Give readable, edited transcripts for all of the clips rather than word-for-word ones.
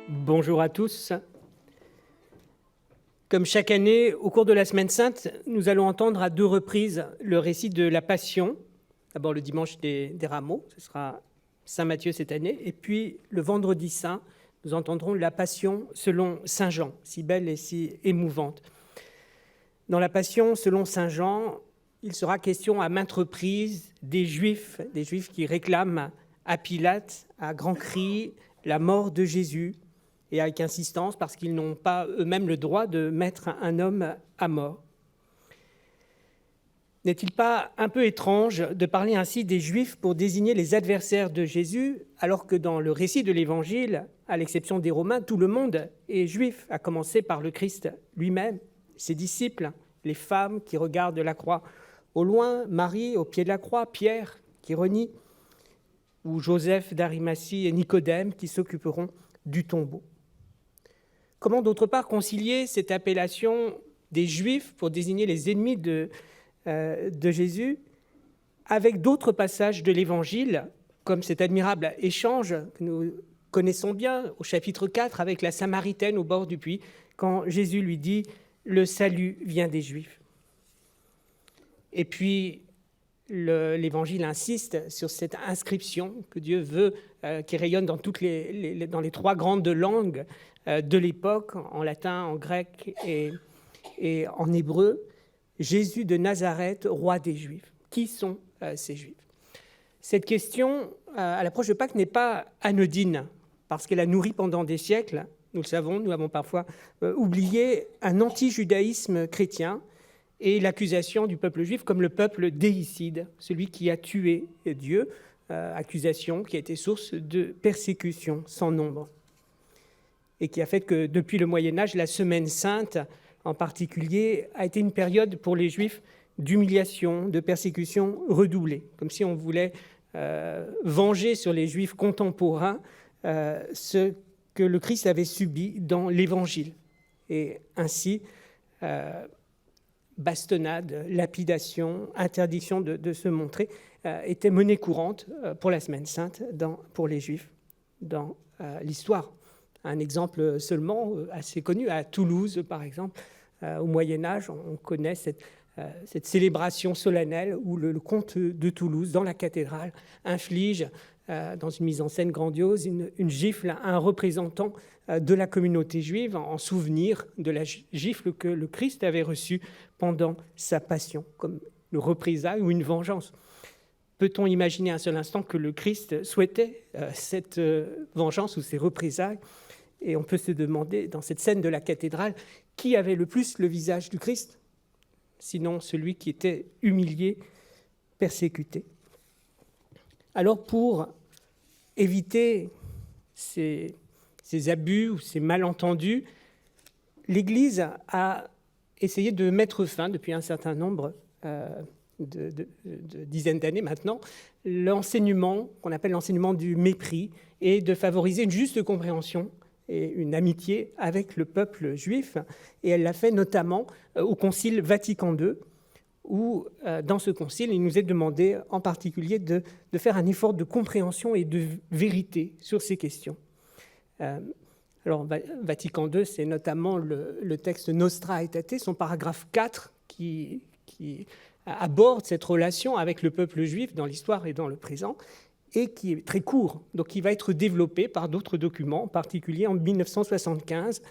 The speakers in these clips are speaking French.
Bonjour à tous. Comme chaque année, au cours de la Semaine Sainte, nous allons entendre à 2 reprises le récit de la Passion. D'abord le dimanche des Rameaux, ce sera Saint Matthieu cette année, et puis le vendredi saint, nous entendrons la Passion selon Saint Jean, si belle et si émouvante. Dans la Passion selon Saint Jean, il sera question à maintes reprises des Juifs qui réclament à Pilate, à grands cris, la mort de Jésus, et avec insistance parce qu'ils n'ont pas eux-mêmes le droit de mettre un homme à mort. N'est-il pas un peu étrange de parler ainsi des Juifs pour désigner les adversaires de Jésus, alors que dans le récit de l'Évangile, à l'exception des Romains, tout le monde est juif, à commencer par le Christ lui-même, ses disciples, les femmes qui regardent la croix au loin, Marie au pied de la croix, Pierre qui renie, ou Joseph d'Arimathie et Nicodème qui s'occuperont du tombeau. Comment d'autre part concilier cette appellation des Juifs pour désigner les ennemis de Jésus avec d'autres passages de l'Évangile, comme cet admirable échange que nous connaissons bien au chapitre 4 avec la Samaritaine au bord du puits, quand Jésus lui dit « Le salut vient des Juifs ». Et puis, l'Évangile insiste sur cette inscription que Dieu veut, qui rayonne dans dans les 3 grandes langues de l'époque, en latin, en grec et en hébreu. Jésus de Nazareth, roi des Juifs. Qui sont ces Juifs ? Cette question, à l'approche de Pâques, n'est pas anodine, parce qu'elle a nourri pendant des siècles, nous le savons, nous avons parfois oublié un anti-judaïsme chrétien et l'accusation du peuple juif comme le peuple déicide, celui qui a tué Dieu, accusation qui a été source de persécutions sans nombre, et qui a fait que depuis le Moyen-Âge, la Semaine Sainte, en particulier, a été une période pour les Juifs d'humiliation, de persécution redoublée, comme si on voulait venger sur les Juifs contemporains ce que le Christ avait subi dans l'Évangile. Et ainsi, bastonnade, lapidation, interdiction de se montrer étaient monnaie courante pour la Semaine Sainte pour les Juifs dans l'histoire. Un exemple seulement assez connu, à Toulouse par exemple, au Moyen-Âge, on connaît cette célébration solennelle où le comte de Toulouse, dans la cathédrale, inflige, dans une mise en scène grandiose, une gifle à un représentant de la communauté juive en souvenir de la gifle que le Christ avait reçue pendant sa passion, comme une représailles ou une vengeance. Peut-on imaginer un seul instant que le Christ souhaitait cette vengeance ou ces représailles ? Et on peut se demander, dans cette scène de la cathédrale, qui avait le plus le visage du Christ, sinon celui qui était humilié, persécuté. Alors pour éviter ces abus ou ces malentendus, l'Église a essayé de mettre fin, depuis un certain nombre de dizaines d'années maintenant, l'enseignement qu'on appelle l'enseignement du mépris, et de favoriser une juste compréhension et une amitié avec le peuple juif. Et elle l'a fait notamment au Concile Vatican II, où dans ce concile, il nous est demandé en particulier de faire un effort de compréhension et de vérité sur ces questions. Alors, Vatican II, c'est notamment le texte Nostra Aetate, son paragraphe 4, qui aborde cette relation avec le peuple juif dans l'histoire et dans le présent, et qui est très court, donc qui va être développé par d'autres documents, en particulier en 1975,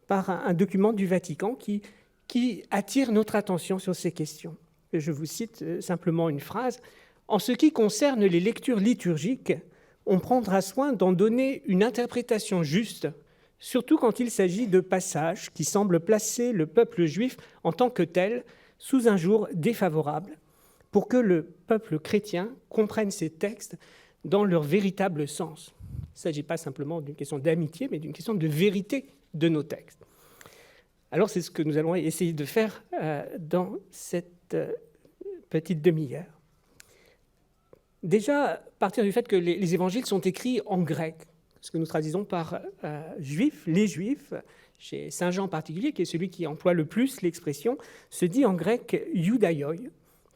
par un document du Vatican qui attire notre attention sur ces questions. Je vous cite simplement une phrase. « En ce qui concerne les lectures liturgiques, on prendra soin d'en donner une interprétation juste, surtout quand il s'agit de passages qui semblent placer le peuple juif en tant que tel sous un jour défavorable, pour que le peuple chrétien comprenne ces textes dans leur véritable sens. » Il ne s'agit pas simplement d'une question d'amitié, mais d'une question de vérité de nos textes. Alors c'est ce que nous allons essayer de faire dans cette petite demi-heure. Déjà, partir du fait que les évangiles sont écrits en grec, ce que nous traduisons par juifs, les juifs, chez Saint Jean en particulier, qui est celui qui emploie le plus l'expression, se dit en grec « Iudaioi »,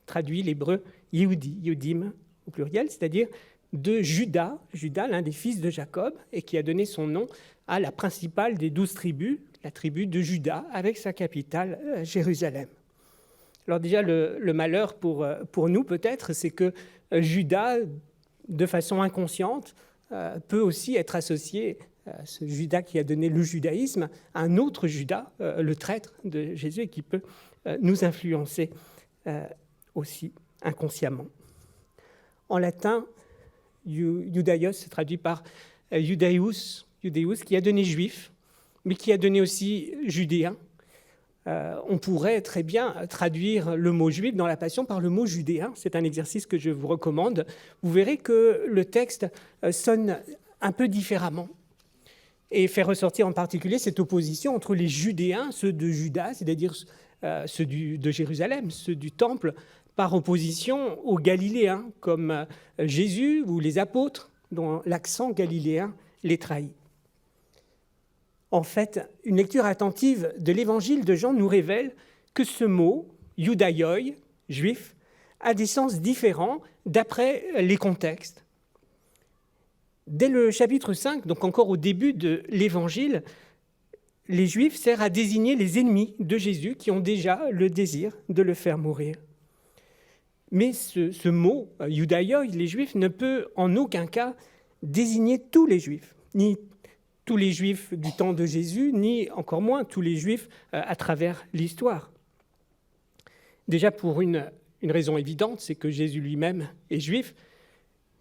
traduit l'hébreu « Yehudi », Yehudim au pluriel, c'est-à-dire de Juda, l'un des fils de Jacob, et qui a donné son nom à la principale des 12 tribus, la tribu de Juda, avec sa capitale Jérusalem. Alors déjà, le malheur pour nous peut-être, c'est que Juda, de façon inconsciente, peut aussi être associé, ce Judas qui a donné le judaïsme, à un autre Judas, le traître de Jésus, et qui peut nous influencer aussi inconsciemment. En latin, Iudaios se traduit par Iudaius, qui a donné juif, mais qui a donné aussi judéen. On pourrait très bien traduire le mot juif dans la Passion par le mot judéen. C'est un exercice que je vous recommande. Vous verrez que le texte sonne un peu différemment et fait ressortir en particulier cette opposition entre les Judéens, ceux de Juda, c'est-à-dire ceux de Jérusalem, ceux du Temple, par opposition aux Galiléens, comme Jésus ou les apôtres, dont l'accent galiléen les trahit. En fait, une lecture attentive de l'évangile de Jean nous révèle que ce mot, Iudaioi, juif, a des sens différents d'après les contextes. Dès le chapitre 5, donc encore au début de l'évangile, les Juifs servent à désigner les ennemis de Jésus qui ont déjà le désir de le faire mourir. Mais ce mot, Iudaioi, les Juifs, ne peut en aucun cas désigner tous les Juifs, ni tous les Juifs du temps de Jésus, ni encore moins tous les Juifs à travers l'histoire. Déjà pour une raison évidente, c'est que Jésus lui-même est juif.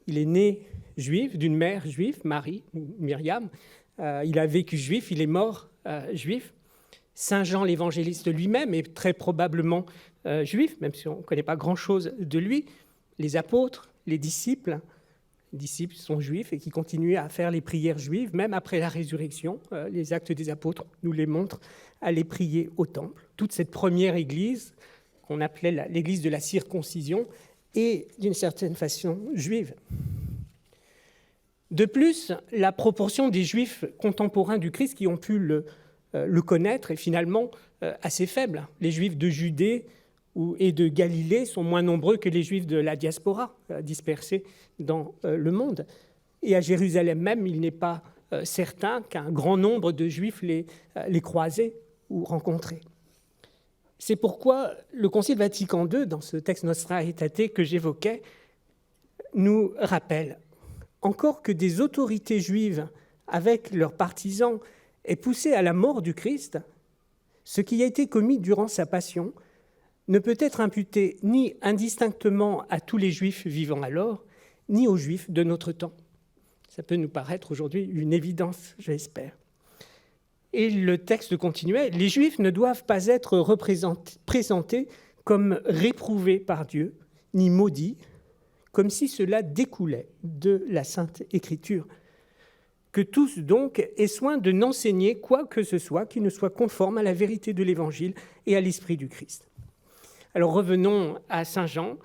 Il est né juif, d'une mère juive, Marie, Myriam. Il a vécu juif, il est mort juif. Saint Jean l'évangéliste lui-même est très probablement juif, même si on ne connaît pas grand-chose de lui. Les apôtres, les disciples sont juifs et qui continuent à faire les prières juives, même après la résurrection. Les actes des apôtres nous les montrent, à les prier au temple. Toute cette première église, qu'on appelait l'église de la circoncision, est d'une certaine façon juive. De plus, la proportion des Juifs contemporains du Christ qui ont pu le connaître est finalement assez faible. Les Juifs de Judée et de Galilée sont moins nombreux que les Juifs de la diaspora dispersés dans le monde. Et à Jérusalem même, il n'est pas certain qu'un grand nombre de Juifs les croisaient ou rencontraient. C'est pourquoi le Concile Vatican II, dans ce texte Nostra Aetate que j'évoquais, nous rappelle encore que des autorités juives, avec leurs partisans, aient poussé à la mort du Christ, ce qui a été commis durant sa passion ne peut être imputé ni indistinctement à tous les Juifs vivant alors, ni aux Juifs de notre temps. Ça peut nous paraître aujourd'hui une évidence, j'espère. Et le texte continuait, « Les Juifs ne doivent pas être présentés comme réprouvés par Dieu, ni maudits, comme si cela découlait de la Sainte Écriture. Que tous, donc, aient soin de n'enseigner quoi que ce soit qui ne soit conforme à la vérité de l'Évangile et à l'Esprit du Christ. » Alors revenons à Saint Jean.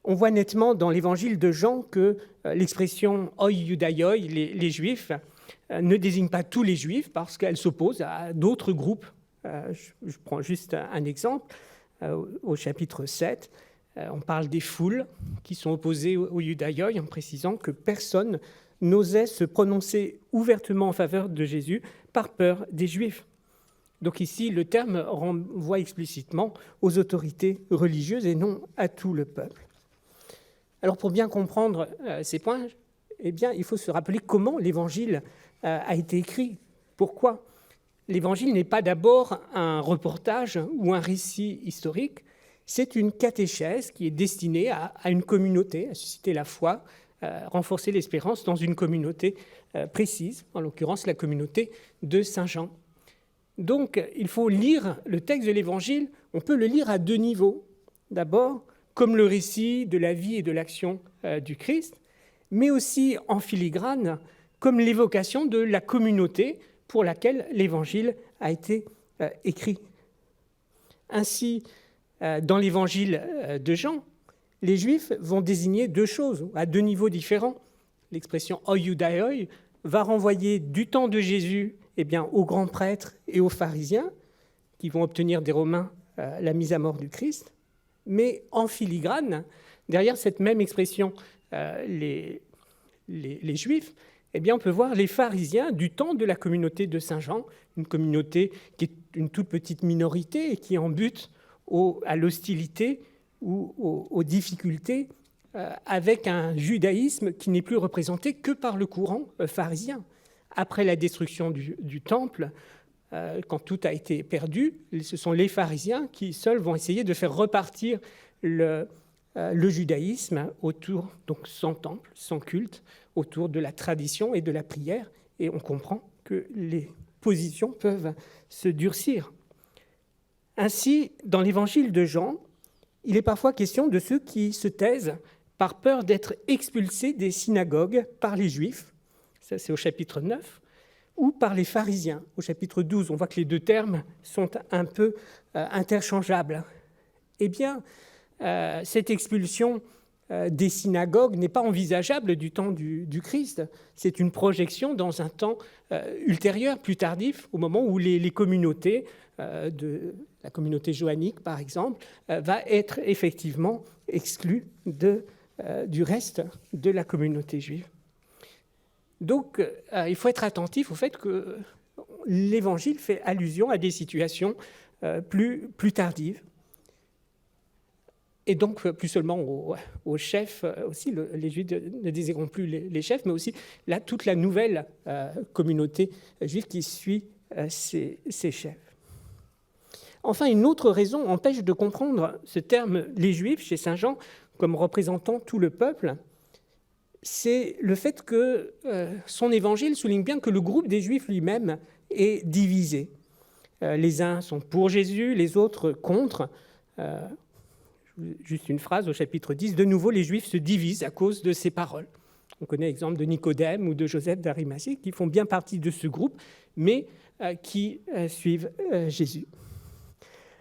On voit nettement dans l'Évangile de Jean que l'expression « oi Iudaioi », les Juifs, ne désigne pas tous les Juifs parce qu'elle s'oppose à d'autres groupes. Je prends juste un exemple. Au chapitre 7, on parle des foules qui sont opposées aux Iudaioi en précisant que personne n'osait se prononcer ouvertement en faveur de Jésus par peur des Juifs. Donc ici, le terme renvoie explicitement aux autorités religieuses et non à tout le peuple. Alors pour bien comprendre ces points, eh bien, il faut se rappeler comment l'Évangile a été écrit. Pourquoi ? L'Évangile n'est pas d'abord un reportage ou un récit historique, c'est une catéchèse qui est destinée à une communauté, à susciter la foi, renforcer l'espérance dans une communauté précise, en l'occurrence la communauté de Saint Jean. Donc, il faut lire le texte de l'Évangile, on peut le lire à deux niveaux. D'abord, comme le récit de la vie et de l'action du Christ, mais aussi en filigrane, comme l'évocation de la communauté pour laquelle l'Évangile a été écrit. Ainsi, dans l'Évangile de Jean, les Juifs vont désigner deux choses à deux niveaux différents. L'expression « oi Iudaioi » va renvoyer du temps de Jésus aux grands prêtres et aux pharisiens, qui vont obtenir des Romains la mise à mort du Christ. Mais en filigrane, derrière cette même expression, les Juifs, on peut voir les pharisiens du temps de la communauté de Saint-Jean, une communauté qui est une toute petite minorité et qui en bute à l'hostilité ou aux difficultés avec un judaïsme qui n'est plus représenté que par le courant pharisien. Après la destruction du temple, quand tout a été perdu, ce sont les pharisiens qui seuls vont essayer de faire repartir le judaïsme autour, donc sans temple, sans culte, autour de la tradition et de la prière. Et on comprend que les positions peuvent se durcir. Ainsi, dans l'évangile de Jean, il est parfois question de ceux qui se taisent par peur d'être expulsés des synagogues par les Juifs, ça c'est au chapitre 9, ou par les pharisiens, au chapitre 12. On voit que les deux termes sont un peu interchangeables. Cette expulsion des synagogues n'est pas envisageable du temps du Christ. C'est une projection dans un temps ultérieur, plus tardif, au moment où les communautés, la communauté johannique par exemple, va être effectivement exclue du reste de la communauté juive. Donc, il faut être attentif au fait que l'Évangile fait allusion à des situations plus tardives. Et donc, plus seulement aux chefs, aussi, les Juifs ne désigreront plus les chefs, mais aussi toute la nouvelle communauté juive qui suit ces chefs. Enfin, une autre raison empêche de comprendre ce terme « les Juifs » chez saint Jean comme représentant tout le peuple, c'est le fait que son évangile souligne bien que le groupe des Juifs lui-même est divisé. Les uns sont pour Jésus, les autres contre. Juste une phrase au chapitre 10, de nouveau les Juifs se divisent à cause de ces paroles. On connaît l'exemple de Nicodème ou de Joseph d'Arimathie qui font bien partie de ce groupe, mais qui suivent Jésus.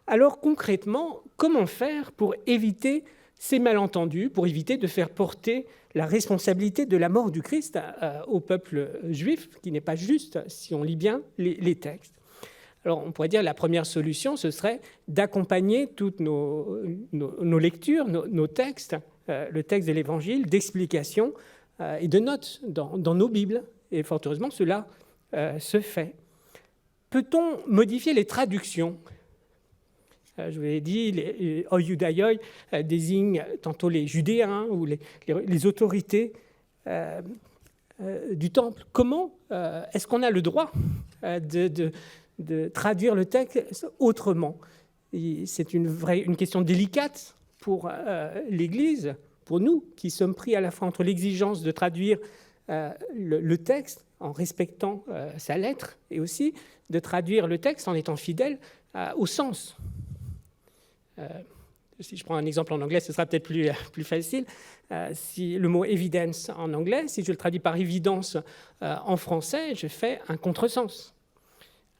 Alors concrètement, comment faire pour éviter ces malentendus, pour éviter de faire porter la responsabilité de la mort du Christ au peuple juif, qui n'est pas juste si on lit bien les textes? Alors, on pourrait dire que la première solution, ce serait d'accompagner toutes nos lectures, nos textes, le texte de l'Évangile, d'explications et de notes dans nos Bibles. Et fort heureusement, cela se fait. Peut-on modifier les traductions ? Je vous l'ai dit, les Oyudaioi désignent tantôt les Judéens ou les autorités du Temple. Comment est-ce qu'on a le droit de traduire le texte autrement? C'est une question délicate pour l'Église, pour nous, qui sommes pris à la fois entre l'exigence de traduire le texte en respectant sa lettre et aussi de traduire le texte en étant fidèle au sens. Si je prends un exemple en anglais, ce sera peut-être plus facile. Si le mot « evidence » en anglais, si je le traduis par « évidence » en français, je fais un contresens.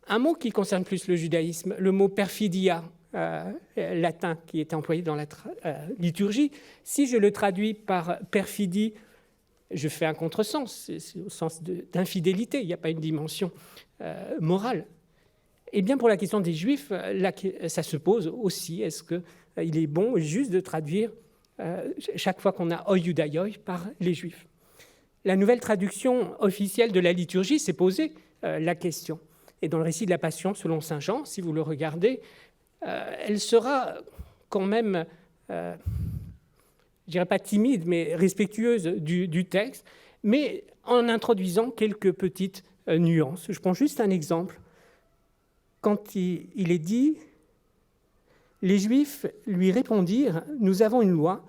Un mot qui concerne plus le judaïsme, le mot « perfidia », latin, qui est employé dans la liturgie, si je le traduis par « perfidie », je fais un contresens, c'est au sens d'infidélité, il n'y a pas une dimension morale. Et bien pour la question des Juifs, ça se pose aussi. Est-ce qu'il est bon, juste de traduire chaque fois qu'on a Oyudaioi par les Juifs? La nouvelle traduction officielle de la liturgie s'est posée la question. Et dans le récit de la Passion selon saint Jean, si vous le regardez, elle sera quand même, je dirais pas timide, mais respectueuse du texte, mais en introduisant quelques petites nuances. Je prends juste un exemple. Quand il est dit, les Juifs lui répondirent, « Nous avons une loi,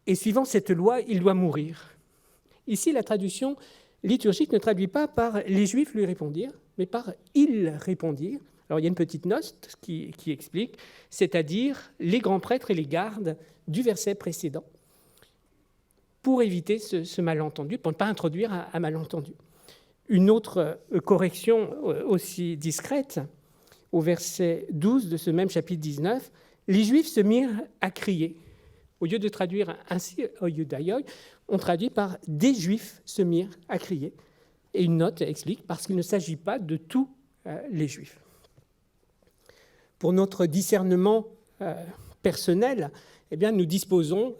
et suivant cette loi, il doit mourir. » Ici, la traduction liturgique ne traduit pas par « les Juifs lui répondirent », mais par « ils répondirent ». Alors, il y a une petite note qui explique, c'est-à-dire les grands prêtres et les gardes du verset précédent, pour éviter ce malentendu, pour ne pas introduire un malentendu. Une autre correction aussi discrète, au verset 12 de ce même chapitre 19, les Juifs se mirent à crier. Au lieu de traduire ainsi Oyudaioi, on traduit par « des Juifs se mirent à crier ». Et une note explique, parce qu'il ne s'agit pas de tous les Juifs. Pour notre discernement personnel, eh bien, nous disposons,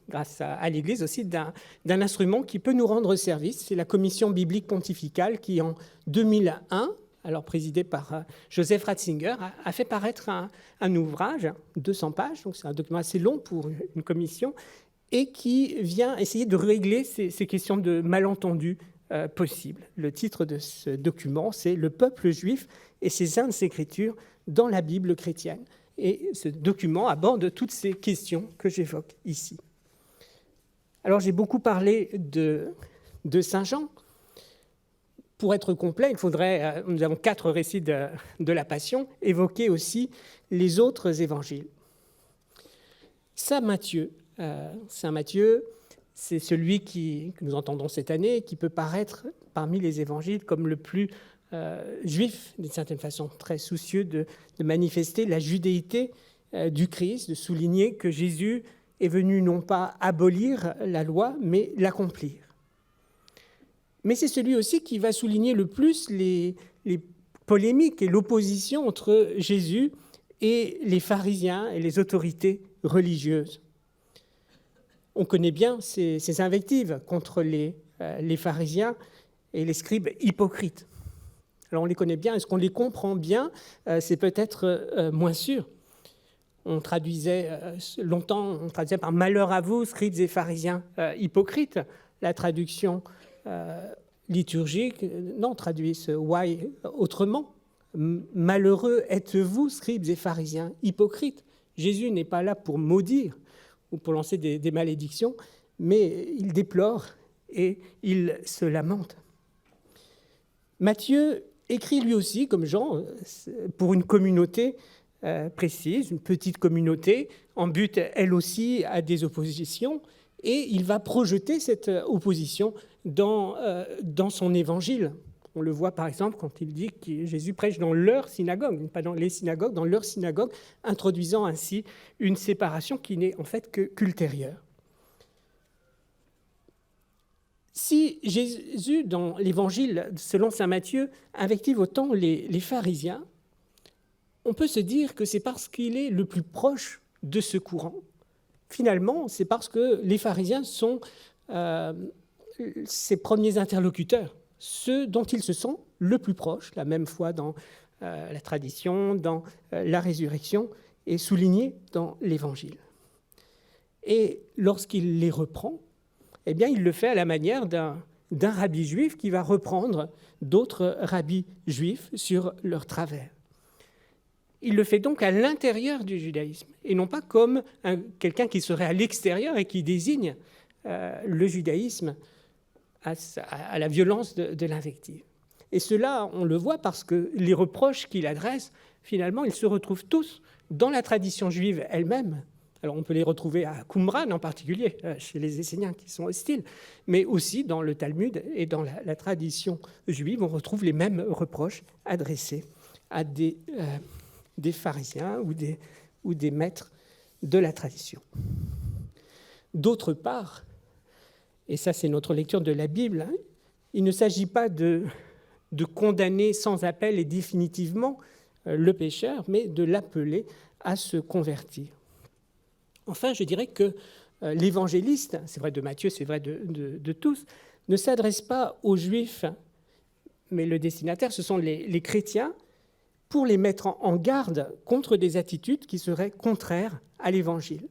grâce à l'Église aussi, d'un instrument qui peut nous rendre service. C'est la Commission biblique pontificale qui, en 2001, alors présidée par Joseph Ratzinger, a fait paraître un ouvrage, 200 pages, donc c'est un document assez long pour une commission, et qui vient essayer de régler ces questions de malentendus possibles. Le titre de ce document, c'est « Le peuple juif et ses saintes écritures dans la Bible chrétienne ». Et ce document aborde toutes ces questions que j'évoque ici. Alors j'ai beaucoup parlé de Saint Jean. Pour être complet, il faudrait, nous avons 4 récits de la Passion, évoquer aussi les autres évangiles. Saint Matthieu, c'est celui que nous entendons cette année, qui peut paraître parmi les évangiles comme le plus juif, d'une certaine façon, très soucieux de manifester la judéité du Christ, de souligner que Jésus est venu non pas abolir la loi, mais l'accomplir. Mais c'est celui aussi qui va souligner le plus les polémiques et l'opposition entre Jésus et les pharisiens et les autorités religieuses. On connaît bien ces invectives contre les pharisiens et les scribes hypocrites. Alors on les connaît bien, est-ce qu'on les comprend bien? C'est peut-être moins sûr. On traduisait longtemps, par « malheur à vous, scribes et pharisiens hypocrites ». La traduction liturgique, non, traduit ce « why » autrement. « Malheureux êtes-vous, scribes et pharisiens hypocrites ». Jésus n'est pas là pour maudire ou pour lancer des malédictions, mais il déplore et il se lamente. Matthieu écrit lui aussi, comme Jean, pour une communauté précise, une petite communauté, en but, elle aussi, à des oppositions, et il va projeter cette opposition dans son évangile. On le voit par exemple quand il dit que Jésus prêche dans leur synagogue, pas dans les synagogues, dans leur synagogue, introduisant ainsi une séparation qui n'est en fait qu'ultérieure. Si Jésus, dans l'évangile selon saint Matthieu, invective autant les pharisiens, on peut se dire que c'est parce qu'il est le plus proche de ce courant. Finalement, c'est parce que les pharisiens sont ses premiers interlocuteurs, ceux dont ils se sont le plus proches, la même foi dans la tradition, dans la résurrection, et souligné dans l'évangile. Et lorsqu'il les reprend, eh bien, il le fait à la manière d'un rabbi juif qui va reprendre d'autres rabbis juifs sur leur travers. Il le fait donc à l'intérieur du judaïsme, et non pas comme quelqu'un qui serait à l'extérieur et qui désigne le judaïsme à la violence de l'invective. Et cela, on le voit parce que les reproches qu'il adresse, finalement, ils se retrouvent tous dans la tradition juive elle-même. Alors on peut les retrouver à Qumran en particulier, chez les Esséniens qui sont hostiles, mais aussi dans le Talmud et dans la tradition juive, on retrouve les mêmes reproches adressés à des pharisiens ou des maîtres de la tradition. D'autre part, et ça c'est notre lecture de la Bible, il ne s'agit pas de condamner sans appel et définitivement le pécheur, mais de l'appeler à se convertir. Enfin, je dirais que l'évangéliste, c'est vrai de Matthieu, c'est vrai de tous, ne s'adresse pas aux Juifs, mais le destinataire, ce sont les chrétiens, pour les mettre en garde contre des attitudes qui seraient contraires à l'Évangile.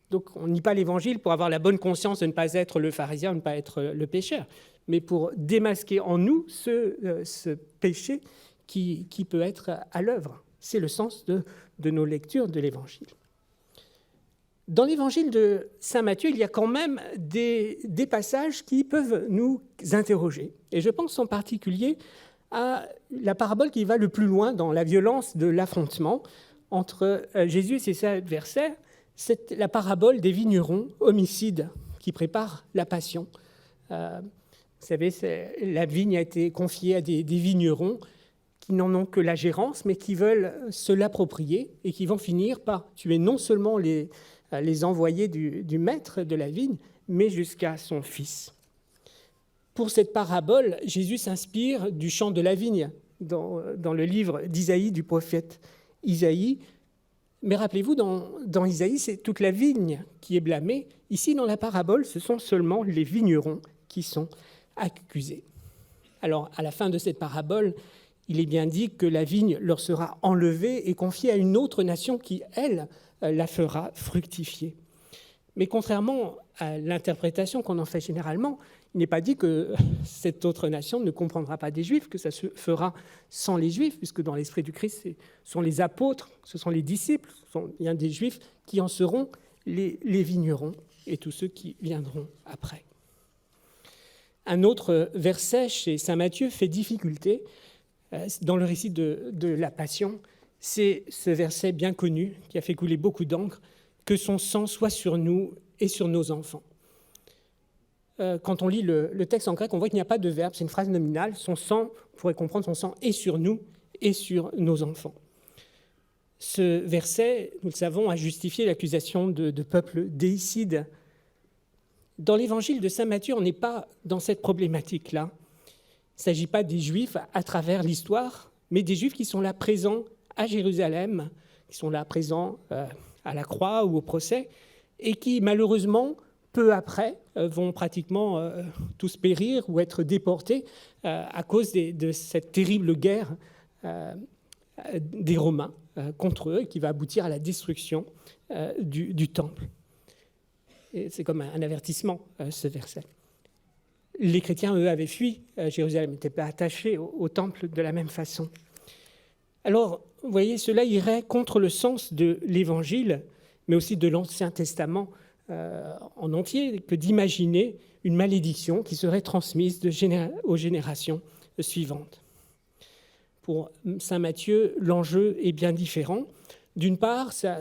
Donc on nie pas l'Évangile pour avoir la bonne conscience de ne pas être le pharisien, de ne pas être le pécheur, mais pour démasquer en nous ce péché qui peut être à l'œuvre. C'est le sens de nos lectures de l'Évangile. Dans l'Évangile de saint Matthieu, il y a quand même des passages qui peuvent nous interroger. Et je pense en particulier à la parabole qui va le plus loin dans la violence de l'affrontement entre Jésus et ses adversaires. C'est la parabole des vignerons homicides qui préparent la Passion. Vous savez, la vigne a été confiée à des vignerons qui n'en ont que la gérance, mais qui veulent se l'approprier et qui vont finir par tuer non seulement les envoyés du maître de la vigne, mais jusqu'à son fils. Pour cette parabole, Jésus s'inspire du chant de la vigne dans le livre d'Isaïe, du prophète Isaïe. Mais rappelez-vous, dans Isaïe, c'est toute la vigne qui est blâmée. Ici, dans la parabole, ce sont seulement les vignerons qui sont accusés. Alors, à la fin de cette parabole, il est bien dit que la vigne leur sera enlevée et confiée à une autre nation qui, elle, la fera fructifier. Mais contrairement à l'interprétation qu'on en fait généralement, il n'est pas dit que cette autre nation ne comprendra pas des Juifs, que ça se fera sans les Juifs, puisque dans l'esprit du Christ, ce sont les apôtres, ce sont les disciples, ce sont bien des Juifs qui en seront les vignerons et tous ceux qui viendront après. Un autre verset chez saint Matthieu fait difficulté dans le récit de la Passion. C'est ce verset bien connu qui a fait couler beaucoup d'encre, « Que son sang soit sur nous et sur nos enfants ». Quand on lit le texte en grec, on voit qu'il n'y a pas de verbe, c'est une phrase nominale. Son sang, on pourrait comprendre, son sang est sur nous et sur nos enfants. Ce verset, nous le savons, a justifié l'accusation de peuple déicide. Dans l'évangile de saint Matthieu, on n'est pas dans cette problématique-là. Il ne s'agit pas des Juifs à travers l'histoire, mais des Juifs qui sont là présents à Jérusalem, qui sont là présents à la croix ou au procès, et qui, malheureusement, peu après, vont pratiquement tous périr ou être déportés à cause de cette terrible guerre des Romains contre eux, qui va aboutir à la destruction du temple. Et c'est comme un avertissement, ce verset. Les chrétiens, eux, avaient fui Jérusalem, n'étaient pas attachés au temple de la même façon. Alors, vous voyez, cela irait contre le sens de l'Évangile, mais aussi de l'Ancien Testament en entier, que d'imaginer une malédiction qui serait transmise aux générations suivantes. Pour saint Matthieu, l'enjeu est bien différent. D'une part, ça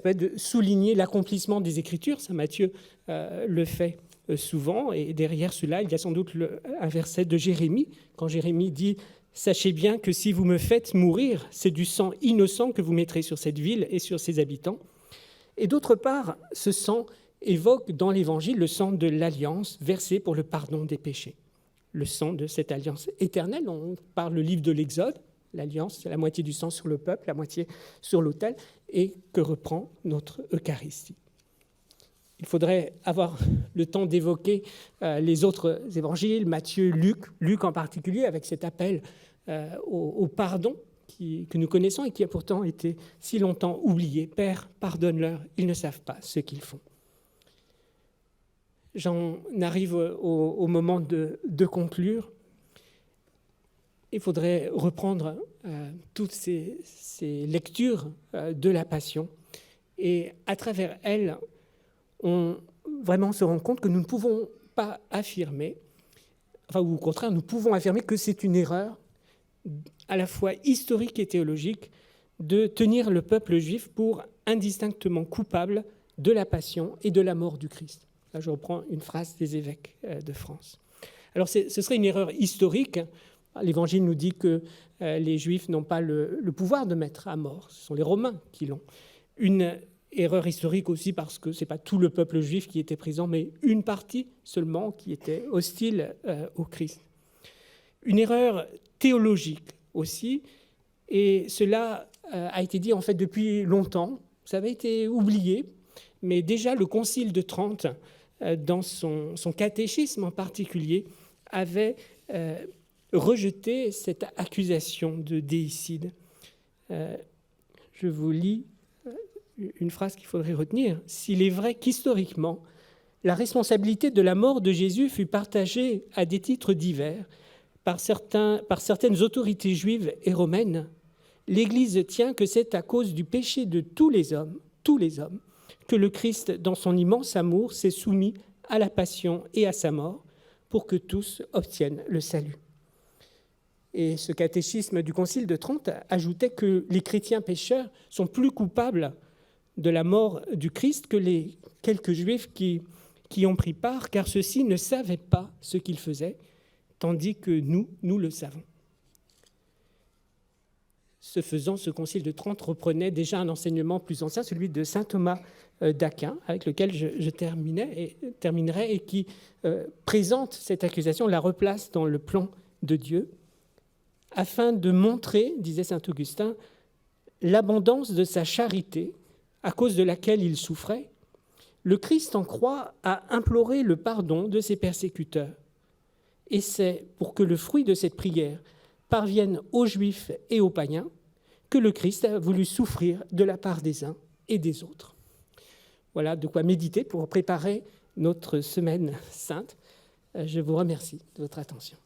peut être de souligner l'accomplissement des Écritures. Saint Matthieu le fait souvent, et derrière cela, il y a sans doute un verset de Jérémie, quand Jérémie dit « Sachez bien que si vous me faites mourir, c'est du sang innocent que vous mettrez sur cette ville et sur ses habitants. » Et d'autre part, ce sang évoque dans l'Évangile le sang de l'alliance versé pour le pardon des péchés. Le sang de cette alliance éternelle, on parle le livre de l'Exode, l'alliance, c'est la moitié du sang sur le peuple, la moitié sur l'autel, et que reprend notre Eucharistie. Il faudrait avoir le temps d'évoquer les autres évangiles, Matthieu, Luc en particulier, avec cet appel au pardon que nous connaissons et qui a pourtant été si longtemps oublié. « Père, pardonne-leur, ils ne savent pas ce qu'ils font. » J'en arrive au moment de conclure. Il faudrait reprendre toutes ces lectures de la Passion et à travers elles, on vraiment se rend compte que nous ne pouvons pas affirmer, ou au contraire, nous pouvons affirmer que c'est une erreur à la fois historique et théologique de tenir le peuple juif pour indistinctement coupable de la passion et de la mort du Christ. Là, je reprends une phrase des évêques de France. Alors, ce serait une erreur historique. L'Évangile nous dit que les Juifs n'ont pas le pouvoir de mettre à mort. Ce sont les Romains qui l'ont. Une erreur historique aussi parce que ce n'est pas tout le peuple juif qui était présent, mais une partie seulement qui était hostile au Christ. Une erreur théologique aussi, et cela a été dit en fait depuis longtemps. Ça avait été oublié, mais déjà le Concile de Trente, dans son catéchisme en particulier, avait rejeté cette accusation de déicide. Je vous lis une phrase qu'il faudrait retenir. « S'il est vrai qu'historiquement, la responsabilité de la mort de Jésus fut partagée à des titres divers par certaines autorités juives et romaines, l'Église tient que c'est à cause du péché de tous les hommes, que le Christ, dans son immense amour, s'est soumis à la passion et à sa mort pour que tous obtiennent le salut. » Et ce catéchisme du Concile de Trente ajoutait que les chrétiens pécheurs sont plus coupables de la mort du Christ que les quelques Juifs qui ont pris part, car ceux-ci ne savaient pas ce qu'ils faisaient, tandis que nous le savons. Ce faisant, ce concile de Trente reprenait déjà un enseignement plus ancien, celui de saint Thomas d'Aquin, avec lequel je terminerai, et qui présente cette accusation, la replace dans le plan de Dieu, afin de montrer, disait saint Augustin, l'abondance de sa charité, à cause de laquelle il souffrait. Le Christ en croix a imploré le pardon de ses persécuteurs. Et c'est pour que le fruit de cette prière parvienne aux Juifs et aux païens que le Christ a voulu souffrir de la part des uns et des autres. Voilà de quoi méditer pour préparer notre semaine sainte. Je vous remercie de votre attention.